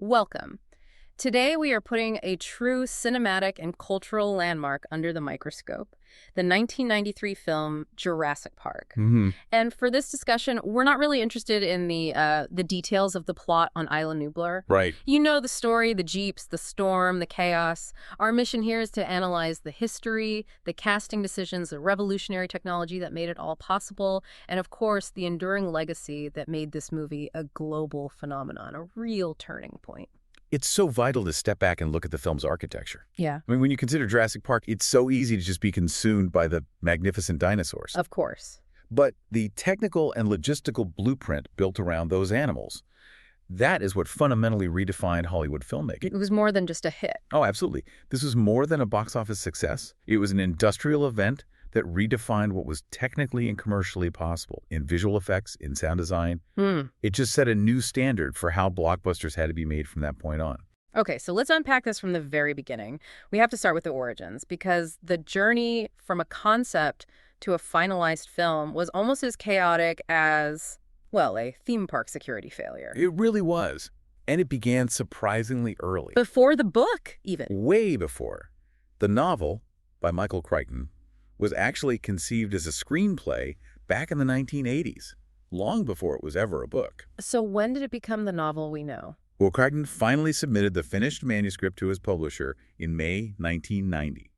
Welcome. Today we are putting a true cinematic and cultural landmark under the microscope, the 1993 film Jurassic Park. And for this discussion, we're not really interested in the details of the plot on Isla Nublar. Right. You know the story, the jeeps, the storm, the chaos. Our mission here is to analyze the history, the casting decisions, the revolutionary technology that made it all possible, and of course, the enduring legacy that made this movie a global phenomenon, a real turning point. It's so vital to step back and look at the film's architecture. Yeah. I mean, when you consider Jurassic Park, it's so easy to just be consumed by the magnificent dinosaurs. Of course. But the technical and logistical blueprint built around those animals, that is what fundamentally redefined Hollywood filmmaking. It was more than just a hit. Oh, absolutely. This was more than a box office success. It was an industrial event that redefined what was technically and commercially possible in visual effects, in sound design. It just set a new standard for how blockbusters had to be made from that point on. Okay, so let's unpack this from the very beginning. We have to start with the origins, because the journey from a concept to a finalized film was almost as chaotic as, well, a theme park security failure. It really was. And it began surprisingly early. Before the book, even. Way before. The novel, by Michael Crichton, was actually conceived as a screenplay back in the 1980s, long before it was ever a book. So when did it become the novel we know? Well, Crichton finally submitted the finished manuscript to his publisher in May 1990.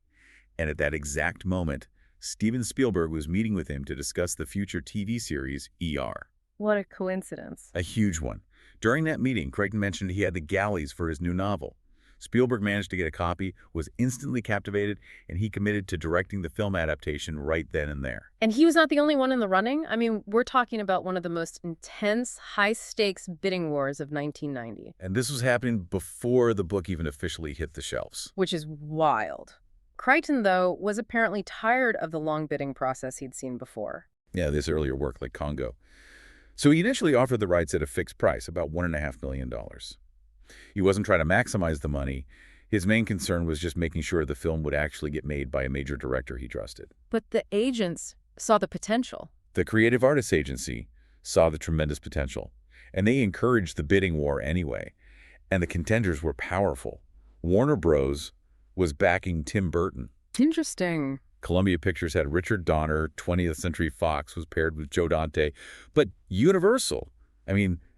And at that exact moment, Steven Spielberg was meeting with him to discuss the future TV series ER. What a coincidence. A huge one. During that meeting, Crichton mentioned he had the galleys for his new novel. Spielberg managed to get a copy, was instantly captivated, and he committed to directing the film adaptation right then and there. And he was not the only one in the running. I mean, we're talking about one of the most intense, high-stakes bidding wars of 1990. And this was happening before the book even officially hit the shelves. Which is wild. Crichton, though, was apparently tired of the long bidding process he'd seen before. Yeah, this earlier work like Congo. So he initially offered the rights at a fixed price, about $1.5 million. He wasn't trying to maximize the money. His main concern was just making sure the film would actually get made by a major director he trusted. But the agents saw the potential. The Creative Artists Agency saw the tremendous potential, and they encouraged the bidding war anyway. And the contenders were powerful. Warner Bros. Was backing Tim Burton. Interesting. Columbia Pictures had Richard Donner. 20th Century Fox was paired with Joe Dante. But Universal,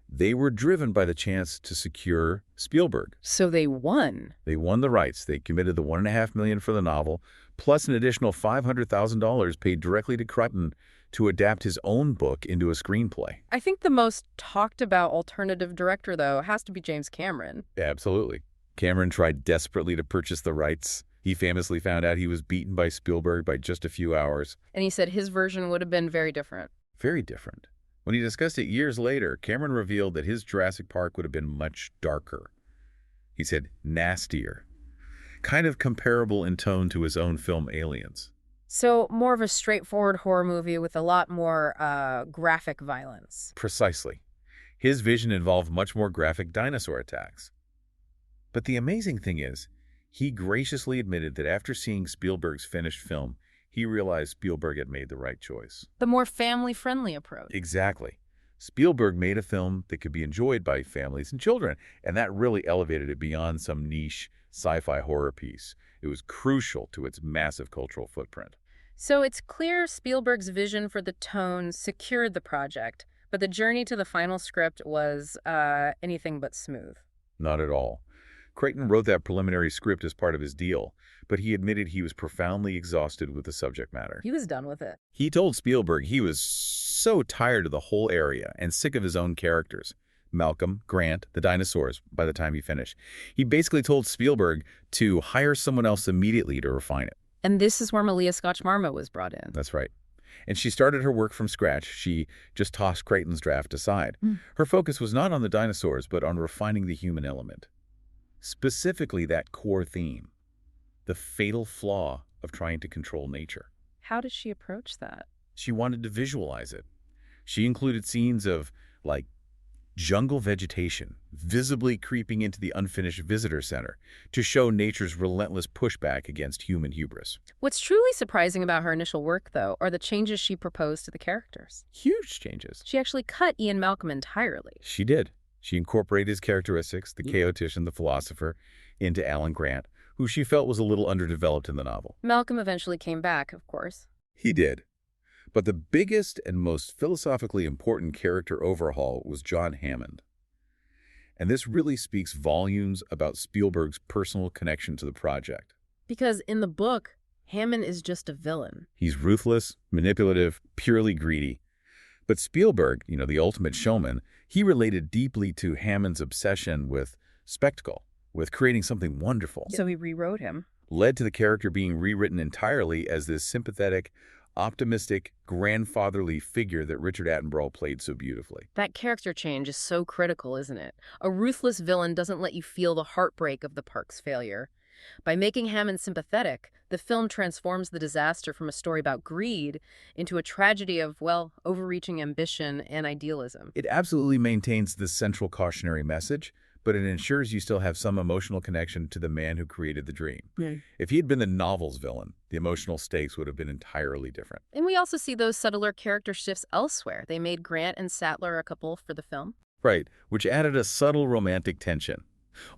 they were driven by the chance to secure Spielberg. So they won. They won the rights. They committed the $1.5 million for the novel, plus an additional $500,000 paid directly to Crichton to adapt his own book into a screenplay. I think the most talked about alternative director, though, has to be James Cameron. Absolutely. Cameron tried desperately to purchase the rights. He famously found out he was beaten by Spielberg by just a few hours. And he said his version would have been very different. Very different. When he discussed it years later, Cameron revealed that his Jurassic Park would have been much darker. He said nastier, kind of comparable in tone to his own film Aliens. So more of a straightforward horror movie with a lot more graphic violence. Precisely. His vision involved much more graphic dinosaur attacks. But the amazing thing is, he graciously admitted that after seeing Spielberg's finished film, he realized Spielberg had made the right choice. The more family-friendly approach. Exactly. Spielberg made a film that could be enjoyed by families and children, and that really elevated it beyond some niche sci-fi horror piece. It was crucial to its massive cultural footprint. So it's clear Spielberg's vision for the tone secured the project, but the journey to the final script was anything but smooth. Not at all. Crichton wrote that preliminary script as part of his deal, but he admitted he was profoundly exhausted with the subject matter. He was done with it. He told Spielberg he was so tired of the whole area and sick of his own characters. Malcolm, Grant, the dinosaurs, by the time he finished. He basically told Spielberg to hire someone else immediately to refine it. And this is where Malia Scotch-Marmot was brought in. That's right. And she started her work from scratch. She just tossed Crichton's draft aside. Her focus was not on the dinosaurs, but on refining the human element. Specifically that core theme, the fatal flaw of trying to control nature. How did she approach that? She wanted to visualize it. She included scenes of, jungle vegetation visibly creeping into the unfinished visitor center to show nature's relentless pushback against human hubris. What's truly surprising about her initial work, though, are the changes she proposed to the characters. Huge changes. She actually cut Ian Malcolm entirely. She did. She incorporated his characteristics, the chaotician, the philosopher, into Alan Grant, who she felt was a little underdeveloped in the novel. Malcolm eventually came back, of course. He did. But the biggest and most philosophically important character overhaul was John Hammond. And this really speaks volumes about Spielberg's personal connection to the project. Because in the book, Hammond is just a villain. He's ruthless, manipulative, purely greedy. But Spielberg, the ultimate showman, he related deeply to Hammond's obsession with spectacle, with creating something wonderful. So he rewrote him. Led to the character being rewritten entirely as this sympathetic, optimistic, grandfatherly figure that Richard Attenborough played so beautifully. That character change is so critical, isn't it? A ruthless villain doesn't let you feel the heartbreak of the park's failure. By making Hammond sympathetic, the film transforms the disaster from a story about greed into a tragedy of, overreaching ambition and idealism. It absolutely maintains this central cautionary message, but it ensures you still have some emotional connection to the man who created the dream. Yeah. If he had been the novel's villain, the emotional stakes would have been entirely different. And we also see those subtler character shifts elsewhere. They made Grant and Sattler a couple for the film. Right, which added a subtle romantic tension.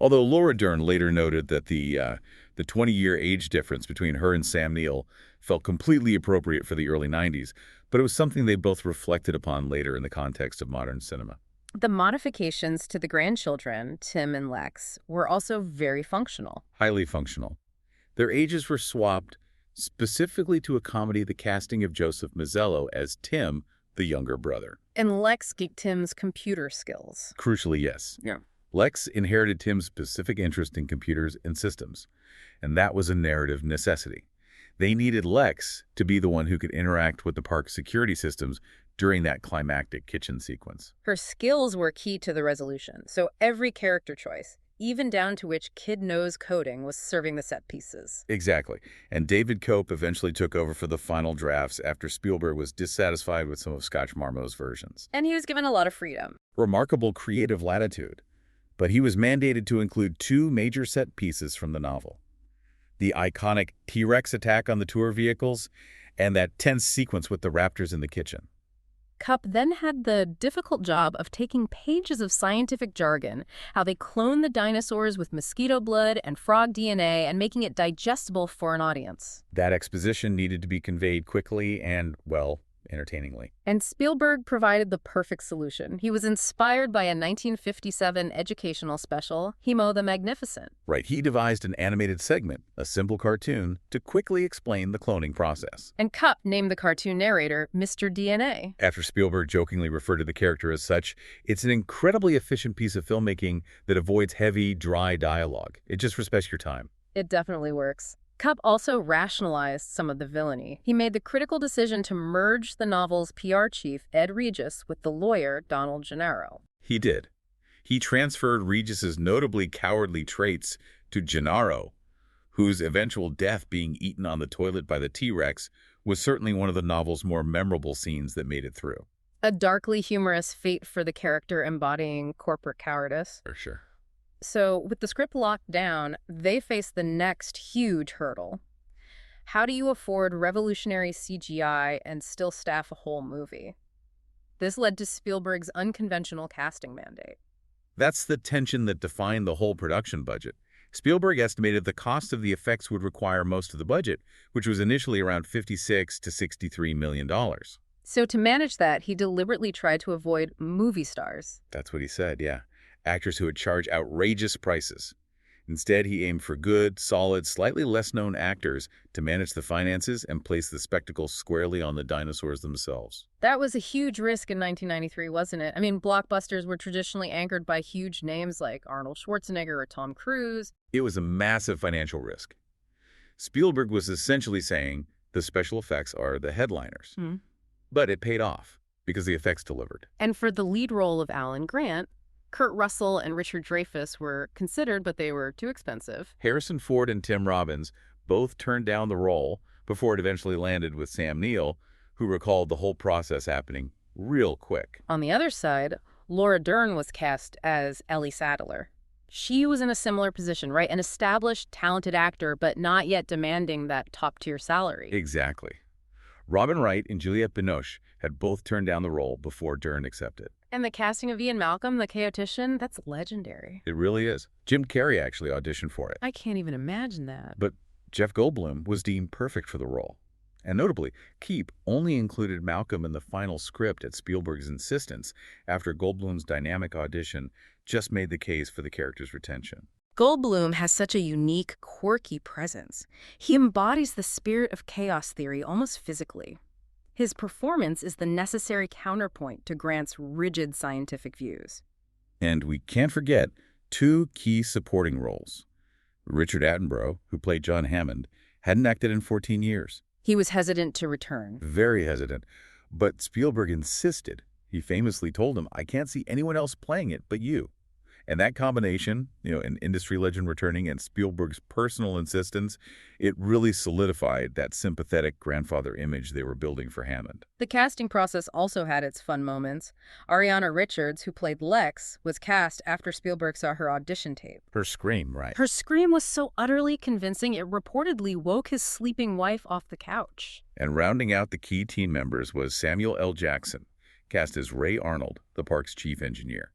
Although Laura Dern later noted that the 20-year age difference between her and Sam Neill felt completely appropriate for the early 90s, but it was something they both reflected upon later in the context of modern cinema. The modifications to the grandchildren, Tim and Lex, were also very functional. Highly functional. Their ages were swapped specifically to accommodate the casting of Joseph Mazzello as Tim, the younger brother. And Lex geeked Tim's computer skills. Crucially, yes. Yeah. Lex inherited Tim's specific interest in computers and systems, and that was a narrative necessity. They needed Lex to be the one who could interact with the park's security systems during that climactic kitchen sequence. Her skills were key to the resolution, so every character choice, even down to which kid knows coding, was serving the set pieces. Exactly. And David Cope eventually took over for the final drafts after Spielberg was dissatisfied with some of Scotch Marmot's versions. And he was given a lot of freedom. Remarkable creative latitude. But he was mandated to include two major set pieces from the novel. The iconic T-Rex attack on the tour vehicles and that tense sequence with the raptors in the kitchen. Cup then had the difficult job of taking pages of scientific jargon, how they clone the dinosaurs with mosquito blood and frog DNA, and making it digestible for an audience. That exposition needed to be conveyed quickly and, entertainingly. And Spielberg provided the perfect solution. He was inspired by a 1957 educational special, Hemo the Magnificent. Right, he devised an animated segment, a simple cartoon, to quickly explain the cloning process. And Cup named the cartoon narrator Mr. DNA. After Spielberg jokingly referred to the character as such, it's an incredibly efficient piece of filmmaking that avoids heavy, dry dialogue. It just respects your time. It definitely works. Cup also rationalized some of the villainy. He made the critical decision to merge the novel's PR chief, Ed Regis, with the lawyer, Donald Gennaro. He did. He transferred Regis's notably cowardly traits to Gennaro, whose eventual death being eaten on the toilet by the T-Rex was certainly one of the novel's more memorable scenes that made it through. A darkly humorous fate for the character embodying corporate cowardice. For sure. So, with the script locked down, they face the next huge hurdle. How do you afford revolutionary CGI and still staff a whole movie? This led to Spielberg's unconventional casting mandate. That's the tension that defined the whole production budget. Spielberg estimated the cost of the effects would require most of the budget, which was initially around $56 to $63 million. So to manage that, he deliberately tried to avoid movie stars. That's what he said, yeah. Actors who would charge outrageous prices. Instead, he aimed for good, solid, slightly less-known actors to manage the finances and place the spectacle squarely on the dinosaurs themselves. That was a huge risk in 1993, wasn't it? I mean, blockbusters were traditionally anchored by huge names like Arnold Schwarzenegger or Tom Cruise. It was a massive financial risk. Spielberg was essentially saying the special effects are the headliners. But it paid off because the effects delivered. And for the lead role of Alan Grant, Kurt Russell and Richard Dreyfuss were considered, but they were too expensive. Harrison Ford and Tim Robbins both turned down the role before it eventually landed with Sam Neill, who recalled the whole process happening real quick. On the other side, Laura Dern was cast as Ellie Sattler. She was in a similar position, right? An established, talented actor, but not yet demanding that top-tier salary. Exactly. Robin Wright and Juliette Binoche had both turned down the role before Dern accepted. And the casting of Ian Malcolm, the chaotician, that's legendary. It really is. Jim Carrey actually auditioned for it. I can't even imagine that. But Jeff Goldblum was deemed perfect for the role. And notably, Keep only included Malcolm in the final script at Spielberg's insistence after Goldblum's dynamic audition just made the case for the character's retention. Goldblum has such a unique, quirky presence. He embodies the spirit of chaos theory almost physically. His performance is the necessary counterpoint to Grant's rigid scientific views. And we can't forget two key supporting roles. Richard Attenborough, who played John Hammond, hadn't acted in 14 years. He was hesitant to return. Very hesitant. But Spielberg insisted. He famously told him, "I can't see anyone else playing it but you." And that combination, an industry legend returning and Spielberg's personal insistence, it really solidified that sympathetic grandfather image they were building for Hammond. The casting process also had its fun moments. Ariana Richards, who played Lex, was cast after Spielberg saw her audition tape. Her scream, right? Her scream was so utterly convincing it reportedly woke his sleeping wife off the couch. And rounding out the key team members was Samuel L. Jackson, cast as Ray Arnold, the park's chief engineer.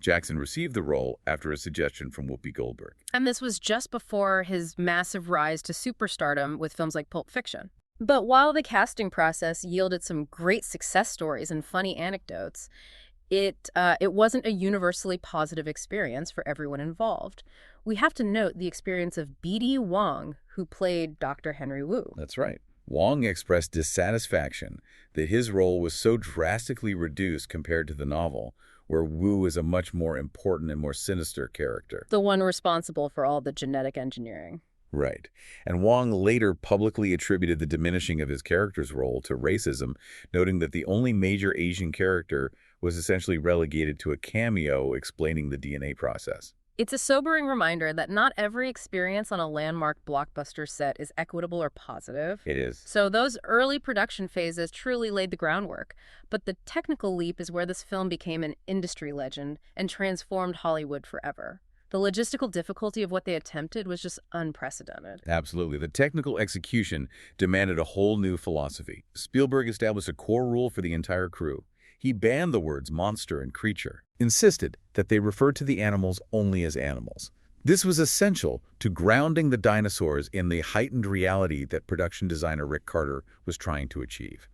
Jackson received the role after a suggestion from Whoopi Goldberg. And this was just before his massive rise to superstardom with films like Pulp Fiction. But while the casting process yielded some great success stories and funny anecdotes, it wasn't a universally positive experience for everyone involved. We have to note the experience of B.D. Wong, who played Dr. Henry Wu. That's right. Wong expressed dissatisfaction that his role was so drastically reduced compared to the novel, where Wu is a much more important and more sinister character. The one responsible for all the genetic engineering. Right. And Wong later publicly attributed the diminishing of his character's role to racism, noting that the only major Asian character was essentially relegated to a cameo explaining the DNA process. It's a sobering reminder that not every experience on a landmark blockbuster set is equitable or positive. It is. So those early production phases truly laid the groundwork. But the technical leap is where this film became an industry legend and transformed Hollywood forever. The logistical difficulty of what they attempted was just unprecedented. Absolutely. The technical execution demanded a whole new philosophy. Spielberg established a core rule for the entire crew. He banned the words monster and creature, insisted that they refer to the animals only as animals. This was essential to grounding the dinosaurs in the heightened reality that production designer Rick Carter was trying to achieve.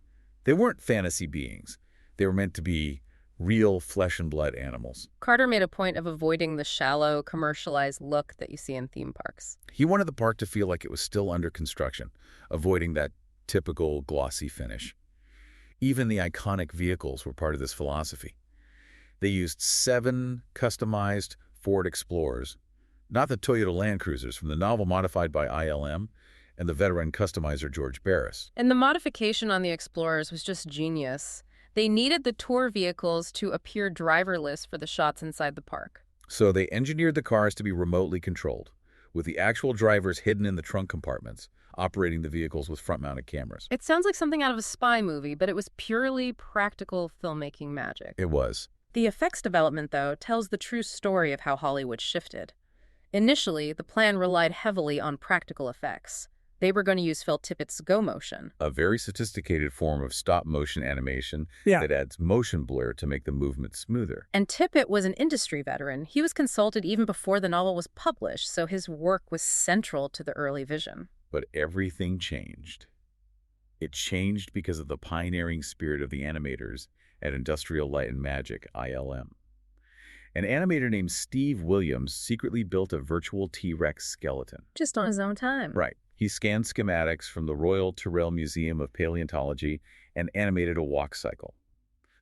They weren't fantasy beings. They were meant to be real flesh and blood animals. Carter made a point of avoiding the shallow, commercialized look that you see in theme parks. He wanted the park to feel like it was still under construction, avoiding that typical glossy finish. Even the iconic vehicles were part of this philosophy. They used 7 customized Ford Explorers, not the Toyota Land Cruisers from the novel modified by ILM and the veteran customizer George Barris. And the modification on the Explorers was just genius. They needed the tour vehicles to appear driverless for the shots inside the park. So they engineered the cars to be remotely controlled, with the actual drivers hidden in the trunk compartments, operating the vehicles with front-mounted cameras. It sounds like something out of a spy movie, but it was purely practical filmmaking magic. It was. The effects development, though, tells the true story of how Hollywood shifted. Initially, the plan relied heavily on practical effects. They were going to use Phil Tippett's Go Motion, A very sophisticated form of stop-motion animation that adds motion blur to make the movement smoother. And Tippett was an industry veteran. He was consulted even before the novel was published, so his work was central to the early vision. But everything changed. It changed because of the pioneering spirit of the animators at Industrial Light and Magic, ILM. An animator named Steve Williams secretly built a virtual T-Rex skeleton. Just on his own time. Right. He scanned schematics from the Royal Tyrrell Museum of Paleontology and animated a walk cycle.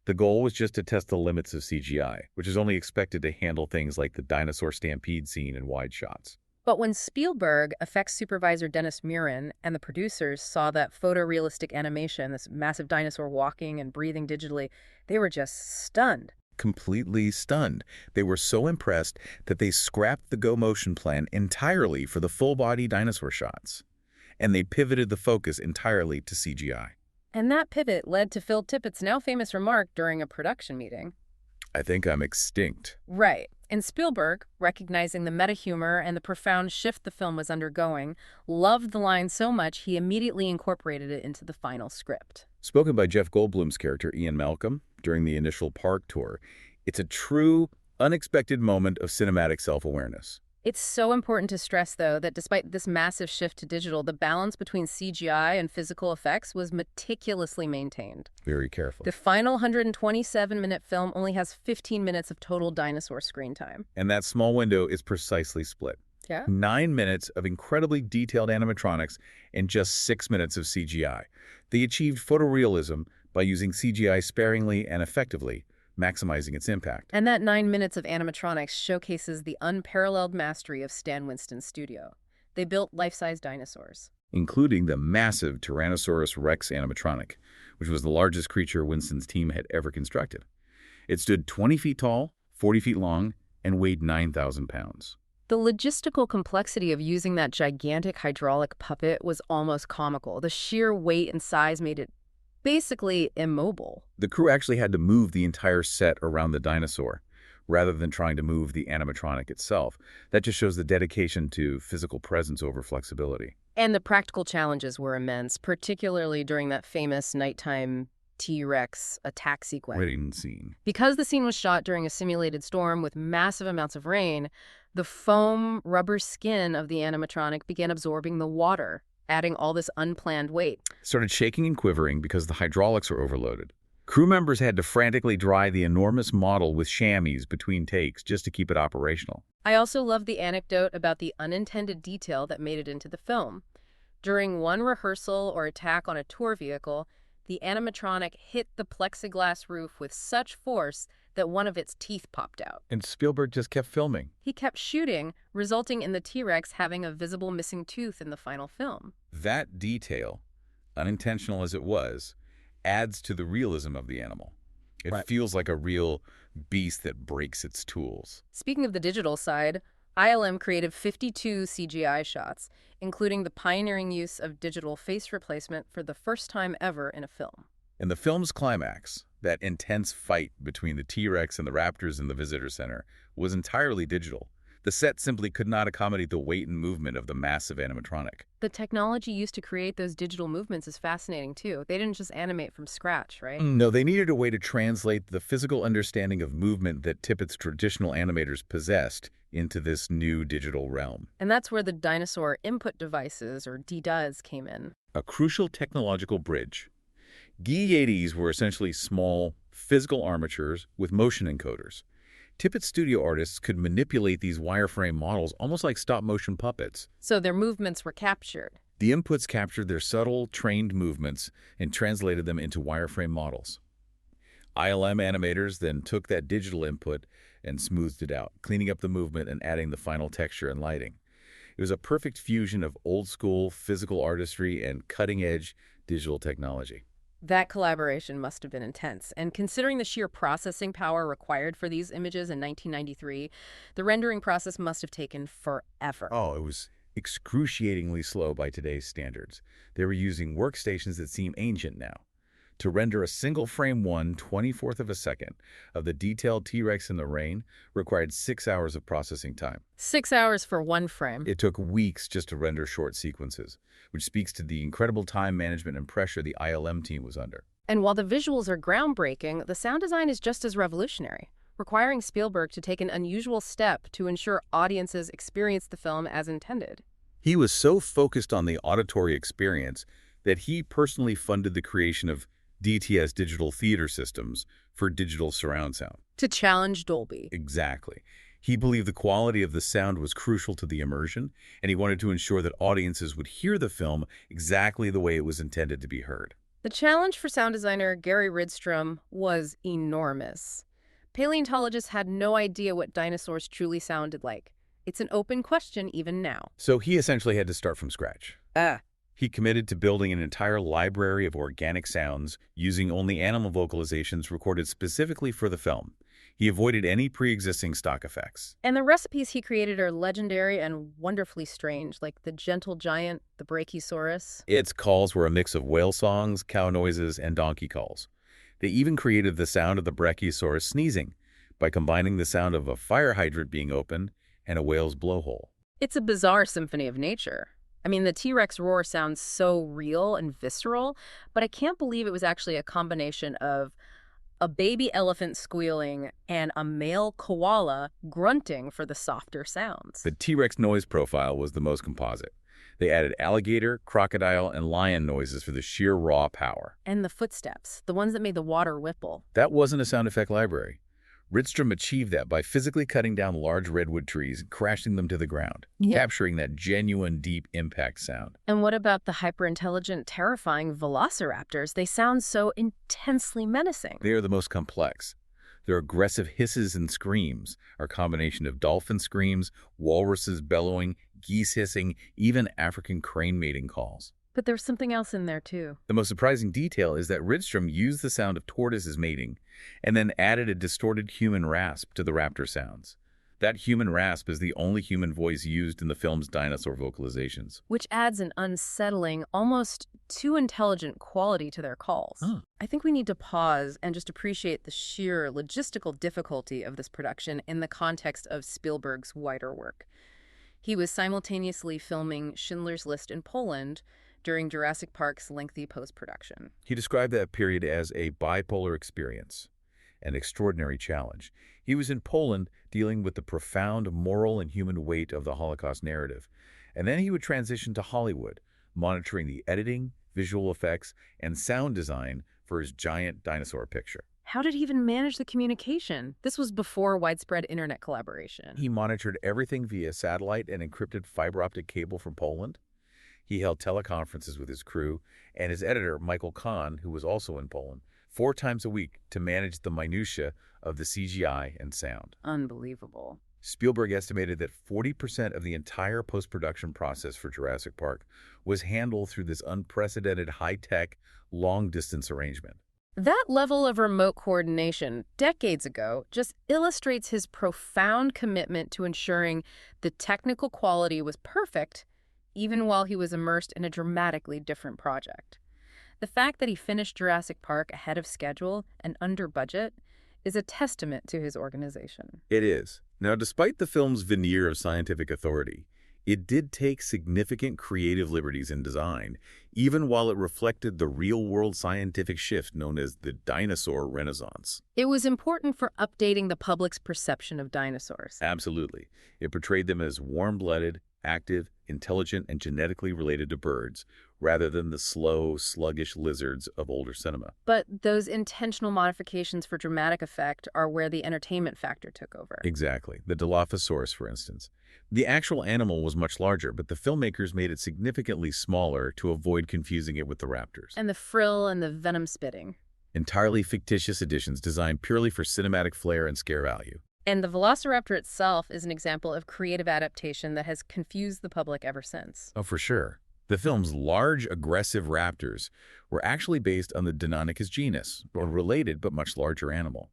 The goal was just to test the limits of CGI, which is only expected to handle things like the dinosaur stampede scene in wide shots. But when Spielberg, effects supervisor Dennis Muren, and the producers saw that photorealistic animation, this massive dinosaur walking and breathing digitally, they were just stunned. Completely stunned. They were so impressed that they scrapped the Go Motion plan entirely for the full-body dinosaur shots. And they pivoted the focus entirely to CGI. And that pivot led to Phil Tippett's now famous remark during a production meeting. I think I'm extinct. Right. And Spielberg, recognizing the meta-humor and the profound shift the film was undergoing, loved the line so much he immediately incorporated it into the final script. Spoken by Jeff Goldblum's character Ian Malcolm during the initial park tour, it's a true, unexpected moment of cinematic self-awareness. It's so important to stress, though, that despite this massive shift to digital, the balance between CGI and physical effects was meticulously maintained. Very carefully. The final 127-minute film only has 15 minutes of total dinosaur screen time. And that small window is precisely split. Yeah? 9 minutes of incredibly detailed animatronics and just 6 minutes of CGI. They achieved photorealism by using CGI sparingly and effectively, maximizing its impact. And that 9 minutes of animatronics showcases the unparalleled mastery of Stan Winston's studio. They built life-size dinosaurs, Including the massive Tyrannosaurus Rex animatronic, which was the largest creature Winston's team had ever constructed. It stood 20 feet tall, 40 feet long, and weighed 9,000 pounds. The logistical complexity of using that gigantic hydraulic puppet was almost comical. The sheer weight and size made it basically immobile. The crew actually had to move the entire set around the dinosaur, rather than trying to move the animatronic itself. That just shows the dedication to physical presence over flexibility. And the practical challenges were immense, particularly during that famous nighttime T-Rex attack sequence. Wedding scene. Because the scene was shot during a simulated storm with massive amounts of rain, the foam rubber skin of the animatronic began absorbing the water, adding all this unplanned weight. Started shaking and quivering because the hydraulics were overloaded. Crew members had to frantically dry the enormous model with chamois between takes just to keep it operational. I also love the anecdote about the unintended detail that made it into the film. During one rehearsal or attack on a tour vehicle, the animatronic hit the plexiglass roof with such force that one of its teeth popped out. And Spielberg just kept filming. He kept shooting, resulting in the T-Rex having a visible missing tooth in the final film. That detail, unintentional as it was, adds to the realism of the animal. It feels like a real beast that breaks its tools. Speaking of the digital side, ILM created 52 CGI shots, including the pioneering use of digital face replacement for the first time ever in a film. In the film's climax, that intense fight between the T-Rex and the raptors in the visitor center was entirely digital. The set simply could not accommodate the weight and movement of the massive animatronic. The technology used to create those digital movements is fascinating, too. They didn't just animate from scratch, right? No, they needed a way to translate the physical understanding of movement that Tippett's traditional animators possessed into this new digital realm. And that's where the dinosaur input devices, or DIDs, came in. A crucial technological bridge. GE-80s were essentially small, physical armatures with motion encoders. Tippett's studio artists could manipulate these wireframe models almost like stop-motion puppets. So their movements were captured. The inputs captured their subtle, trained movements and translated them into wireframe models. ILM animators then took that digital input and smoothed it out, cleaning up the movement and adding the final texture and lighting. It was a perfect fusion of old-school physical artistry and cutting-edge digital technology. That collaboration must have been intense, and considering the sheer processing power required for these images in 1993, the rendering process must have taken forever. Oh, it was excruciatingly slow by today's standards. They were using workstations that seem ancient now. To render a single frame 1/24th of a second of the detailed T-Rex in the rain required 6 hours of processing time. 6 hours for one frame. It took weeks just to render short sequences, which speaks to the incredible time management and pressure the ILM team was under. And while the visuals are groundbreaking, the sound design is just as revolutionary, requiring Spielberg to take an unusual step to ensure audiences experience the film as intended. He was so focused on the auditory experience that he personally funded the creation of DTS digital theater systems for digital surround sound. To challenge Dolby. Exactly. He believed the quality of the sound was crucial to the immersion, and he wanted to ensure that audiences would hear the film exactly the way it was intended to be heard. The challenge for sound designer Gary Rydstrom was enormous. Paleontologists had no idea what dinosaurs truly sounded like. It's an open question even now. So he essentially had to start from scratch. He committed to building an entire library of organic sounds using only animal vocalizations recorded specifically for the film. He avoided any pre-existing stock effects. And the recipes he created are legendary and wonderfully strange, like the gentle giant, the Brachiosaurus. Its calls were a mix of whale songs, cow noises, and donkey calls. They even created the sound of the Brachiosaurus sneezing, by combining the sound of a fire hydrant being opened and a whale's blowhole. It's a bizarre symphony of nature. I mean, the T-Rex roar sounds so real and visceral, but I can't believe it was actually a combination of a baby elephant squealing and a male koala grunting for the softer sounds. The T-Rex noise profile was the most composite. They added alligator, crocodile, and lion noises for the sheer raw power. And the footsteps, the ones that made the water ripple. That wasn't a sound effect library. Rydstrom achieved that by physically cutting down large redwood trees and crashing them to the ground, capturing that genuine deep impact sound. And what about the hyper-intelligent, terrifying velociraptors? They sound so intensely menacing. They are the most complex. Their aggressive hisses and screams are a combination of dolphin screams, walruses bellowing, geese hissing, even African crane mating calls. But there's something else in there, too. The most surprising detail is that Rydstrom used the sound of tortoises mating and then added a distorted human rasp to the raptor sounds. That human rasp is the only human voice used in the film's dinosaur vocalizations. Which adds an unsettling, almost too intelligent quality to their calls. I think we need to pause and just appreciate the sheer logistical difficulty of this production in the context of Spielberg's wider work. He was simultaneously filming Schindler's List in Poland during Jurassic Park's lengthy post-production. He described that period as a bipolar experience, an extraordinary challenge. He was in Poland dealing with the profound moral and human weight of the Holocaust narrative, and then he would transition to Hollywood, monitoring the editing, visual effects, and sound design for his giant dinosaur picture. How did he even manage the communication? This was before widespread internet collaboration. He monitored everything via satellite and encrypted fiber optic cable from Poland. He held teleconferences with his crew and his editor, Michael Kahn, who was also in Poland, 4 times a week to manage the minutiae of the CGI and sound. Unbelievable. Spielberg estimated that 40% of the entire post-production process for Jurassic Park was handled through this unprecedented high-tech, long-distance arrangement. That level of remote coordination decades ago just illustrates his profound commitment to ensuring the technical quality was perfect, even while he was immersed in a dramatically different project. The fact that he finished Jurassic Park ahead of schedule and under budget is a testament to his organization. It is. Now, despite the film's veneer of scientific authority, it did take significant creative liberties in design, even while it reflected the real-world scientific shift known as the dinosaur renaissance. It was important for updating the public's perception of dinosaurs. Absolutely. It portrayed them as warm-blooded, active, intelligent, and genetically related to birds, rather than the slow, sluggish lizards of older cinema. But those intentional modifications for dramatic effect are where the entertainment factor took over. Exactly. The Dilophosaurus, for instance. The actual animal was much larger, but the filmmakers made it significantly smaller to avoid confusing it with the raptors. And the frill and the venom spitting. Entirely fictitious additions designed purely for cinematic flair and scare value. And the velociraptor itself is an example of creative adaptation that has confused the public ever since. Oh, for sure. The film's large, aggressive raptors were actually based on the Deinonychus genus, a related but much larger animal.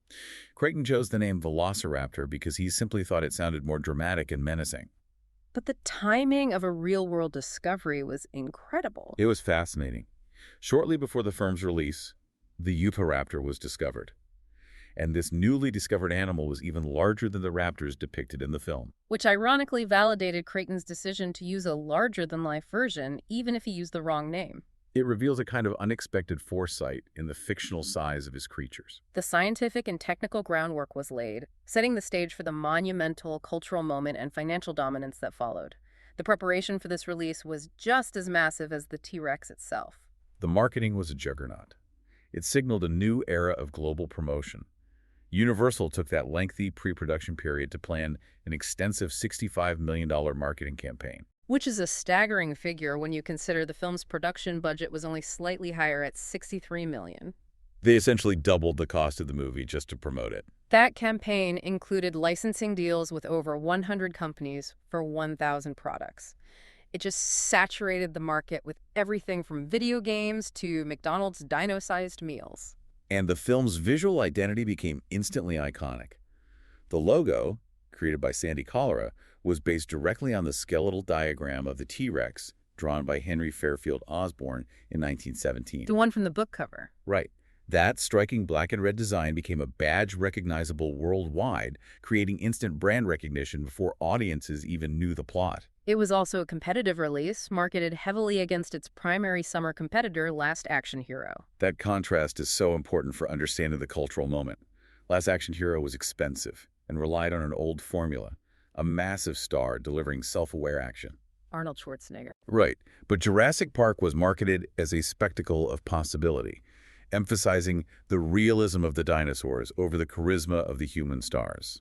Crichton chose the name Velociraptor because he simply thought it sounded more dramatic and menacing. But the timing of a real-world discovery was incredible. It was fascinating. Shortly before the film's release, the Euporaptor was discovered. And this newly discovered animal was even larger than the raptors depicted in the film. Which ironically validated Crichton's decision to use a larger-than-life version, even if he used the wrong name. It reveals a kind of unexpected foresight in the fictional size of his creatures. The scientific and technical groundwork was laid, setting the stage for the monumental cultural moment and financial dominance that followed. The preparation for this release was just as massive as the T-Rex itself. The marketing was a juggernaut. It signaled a new era of global promotion. Universal took that lengthy pre-production period to plan an extensive $65 million marketing campaign. Which is a staggering figure when you consider the film's production budget was only slightly higher at $63 million. They essentially doubled the cost of the movie just to promote it. That campaign included licensing deals with over 100 companies for 1,000 products. It just saturated the market with everything from video games to McDonald's dino-sized meals. And the film's visual identity became instantly iconic. The logo, created by Sandy Cholera, was based directly on the skeletal diagram of the T-Rex drawn by Henry Fairfield Osborn in 1917. The one from the book cover. Right. That striking black and red design became a badge recognizable worldwide, creating instant brand recognition before audiences even knew the plot. It was also a competitive release, marketed heavily against its primary summer competitor, Last Action Hero. That contrast is so important for understanding the cultural moment. Last Action Hero was expensive and relied on an old formula, a massive star delivering self-aware action. Arnold Schwarzenegger. Right, but Jurassic Park was marketed as a spectacle of possibility, emphasizing the realism of the dinosaurs over the charisma of the human stars.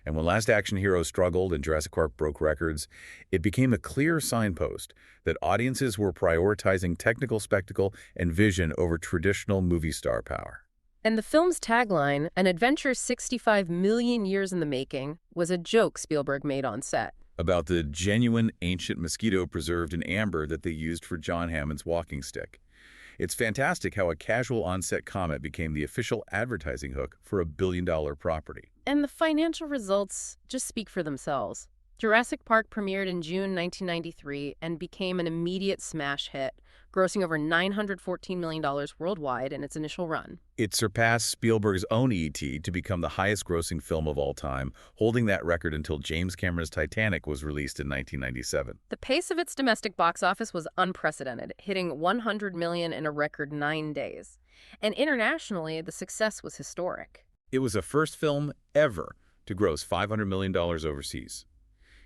And when Last Action Hero struggled and Jurassic Park broke records, it became a clear signpost that audiences were prioritizing technical spectacle and vision over traditional movie star power. And the film's tagline, "An adventure 65 million years in the making," was a joke Spielberg made on set. About the genuine ancient mosquito preserved in amber that they used for John Hammond's walking stick. It's fantastic how a casual on-set comment became the official advertising hook for a billion-dollar property. And the financial results just speak for themselves. Jurassic Park premiered in June 1993 and became an immediate smash hit, grossing over $914 million worldwide in its initial run. It surpassed Spielberg's own E.T. to become the highest-grossing film of all time, holding that record until James Cameron's Titanic was released in 1997. The pace of its domestic box office was unprecedented, hitting $100 million in a record 9 days. And internationally, the success was historic. It was the first film ever to gross $500 million overseas.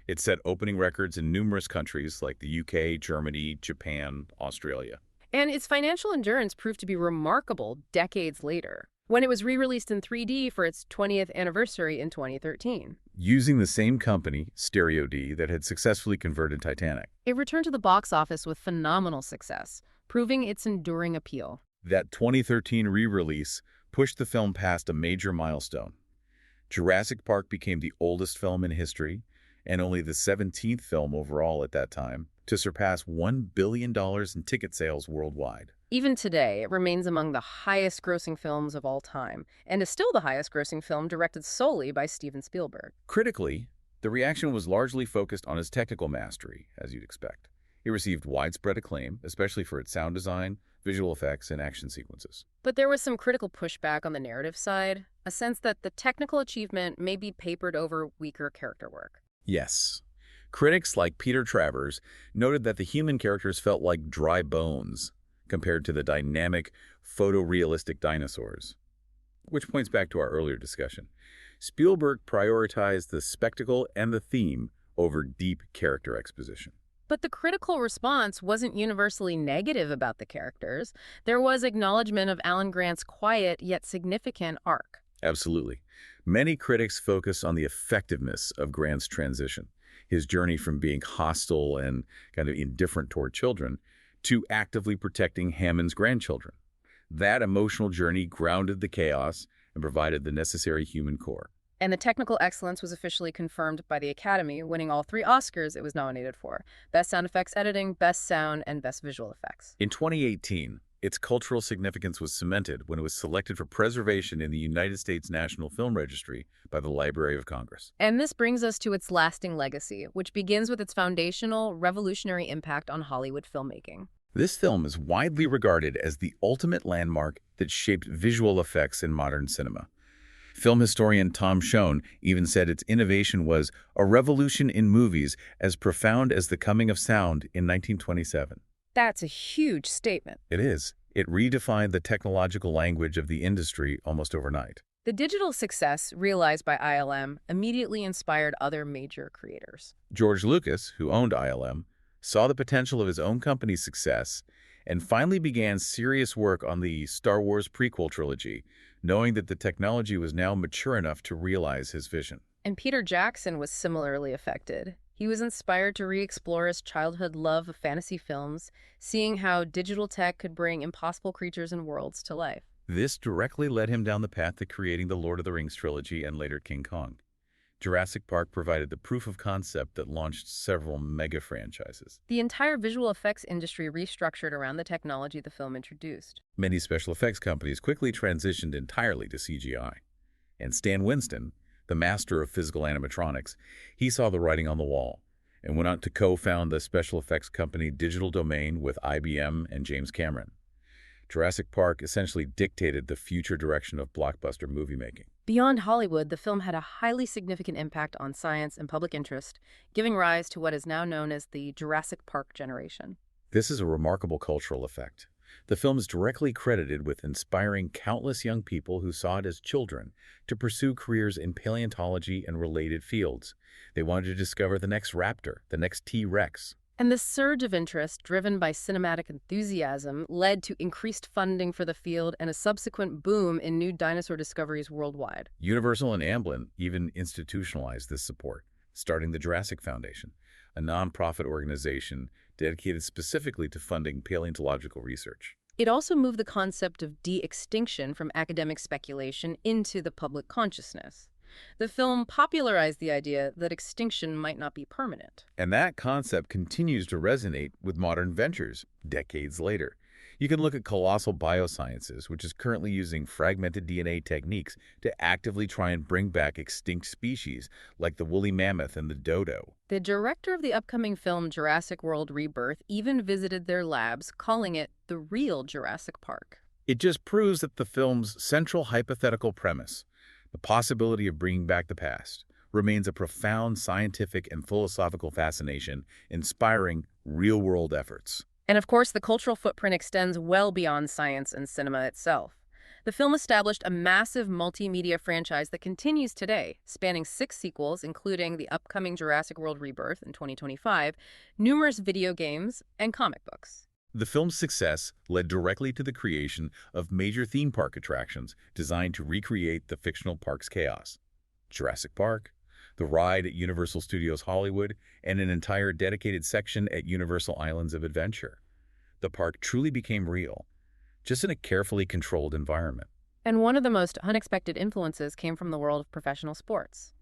It set opening records in numerous countries like the UK, Germany, Japan, Australia. And its financial endurance proved to be remarkable decades later, when it was re-released in 3D for its 20th anniversary in 2013. Using the same company, Stereo D, that had successfully converted Titanic. It returned to the box office with phenomenal success, proving its enduring appeal. That 2013 re-release pushed the film past a major milestone. Jurassic Park became the oldest film in history, and only the 17th film overall at that time, to surpass $1 billion in ticket sales worldwide. Even today, it remains among the highest-grossing films of all time, and is still the highest-grossing film directed solely by Steven Spielberg. Critically, the reaction was largely focused on its technical mastery, as you'd expect. It received widespread acclaim, especially for its sound design, visual effects, and action sequences. But there was some critical pushback on the narrative side, a sense that the technical achievement may be papered over weaker character work. Yes. Critics like Peter Travers noted that the human characters felt like dry bones compared to the dynamic, photorealistic dinosaurs. Which points back to our earlier discussion. Spielberg prioritized the spectacle and the theme over deep character exposition. But the critical response wasn't universally negative about the characters. There was acknowledgement of Alan Grant's quiet yet significant arc. Absolutely. Many critics focus on the effectiveness of Grant's transition, his journey from being hostile and kind of indifferent toward children to actively protecting Hammond's grandchildren. That emotional journey grounded the chaos and provided the necessary human core. And the technical excellence was officially confirmed by the Academy, winning all 3 Oscars it was nominated for: Best Sound Effects Editing, Best Sound, and Best Visual Effects. In 2018, its cultural significance was cemented when it was selected for preservation in the United States National Film Registry by the Library of Congress. And this brings us to its lasting legacy, which begins with its foundational, revolutionary impact on Hollywood filmmaking. This film is widely regarded as the ultimate landmark that shaped visual effects in modern cinema. Film historian Tom Schoen even said its innovation was a revolution in movies as profound as the coming of sound in 1927. That's a huge statement. It is. It redefined the technological language of the industry almost overnight. The digital success realized by ILM immediately inspired other major creators. George Lucas, who owned ILM, saw the potential of his own company's success and finally began serious work on the Star Wars prequel trilogy, knowing that the technology was now mature enough to realize his vision. And Peter Jackson was similarly affected. He was inspired to re-explore his childhood love of fantasy films, seeing how digital tech could bring impossible creatures and worlds to life. This directly led him down the path to creating the Lord of the Rings trilogy and later King Kong. Jurassic Park provided the proof of concept that launched several mega franchises. The entire visual effects industry restructured around the technology the film introduced. Many special effects companies quickly transitioned entirely to CGI. And Stan Winston, the master of physical animatronics, he saw the writing on the wall and went on to co-found the special effects company Digital Domain with IBM and James Cameron. Jurassic Park essentially dictated the future direction of blockbuster movie making. Beyond Hollywood, the film had a highly significant impact on science and public interest, giving rise to what is now known as the Jurassic Park generation. This is a remarkable cultural effect. The film is directly credited with inspiring countless young people who saw it as children to pursue careers in paleontology and related fields. They wanted to discover the next raptor, the next T-Rex. And this surge of interest, driven by cinematic enthusiasm, led to increased funding for the field and a subsequent boom in new dinosaur discoveries worldwide. Universal and Amblin even institutionalized this support, starting the Jurassic Foundation, a nonprofit organization dedicated specifically to funding paleontological research. It also moved the concept of de-extinction from academic speculation into the public consciousness. The film popularized the idea that extinction might not be permanent. And that concept continues to resonate with modern ventures decades later. You can look at Colossal Biosciences, which is currently using fragmented DNA techniques to actively try and bring back extinct species like the woolly mammoth and the dodo. The director of the upcoming film Jurassic World Rebirth even visited their labs, calling it the real Jurassic Park. It just proves that the film's central hypothetical premise, the possibility of bringing back the past, remains a profound scientific and philosophical fascination, inspiring real-world efforts. And of course, the cultural footprint extends well beyond science and cinema itself. The film established a massive multimedia franchise that continues today, spanning 6 sequels, including the upcoming Jurassic World Rebirth in 2025, numerous video games, and comic books. The film's success led directly to the creation of major theme park attractions designed to recreate the fictional park's chaos. Jurassic Park, the ride at Universal Studios Hollywood, and an entire dedicated section at Universal Islands of Adventure. The park truly became real, just in a carefully controlled environment. And one of the most unexpected influences came from the world of professional sports.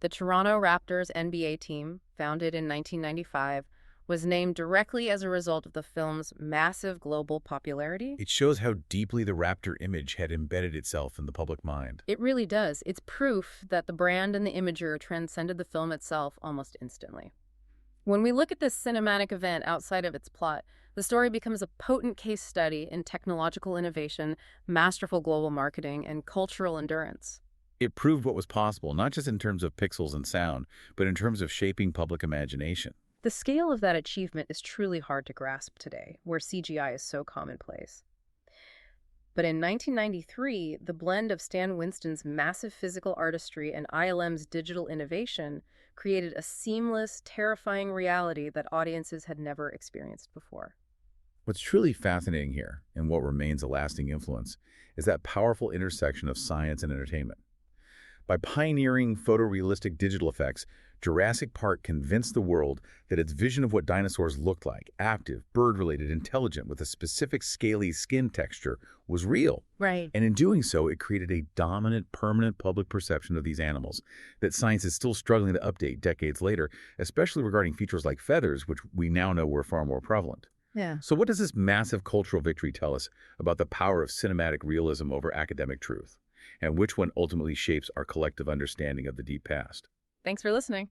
The Toronto Raptors NBA team, founded in 1995, was named directly as a result of the film's massive global popularity. It shows how deeply the Raptor image had embedded itself in the public mind. It really does. It's proof that the brand and the imager transcended the film itself almost instantly. When we look at this cinematic event outside of its plot, the story becomes a potent case study in technological innovation, masterful global marketing, and cultural endurance. It proved what was possible, not just in terms of pixels and sound, but in terms of shaping public imagination. The scale of that achievement is truly hard to grasp today, where CGI is so commonplace. But in 1993, the blend of Stan Winston's massive physical artistry and ILM's digital innovation created a seamless, terrifying reality that audiences had never experienced before. What's truly fascinating here, and what remains a lasting influence, is that powerful intersection of science and entertainment. By pioneering photorealistic digital effects, Jurassic Park convinced the world that its vision of what dinosaurs looked like, active, bird-related, intelligent, with a specific scaly skin texture, was real. Right. And in doing so, it created a dominant, permanent public perception of these animals that science is still struggling to update decades later, especially regarding features like feathers, which we now know were far more prevalent. Yeah. So what does this massive cultural victory tell us about the power of cinematic realism over academic truth? And which one ultimately shapes our collective understanding of the deep past? Thanks for listening.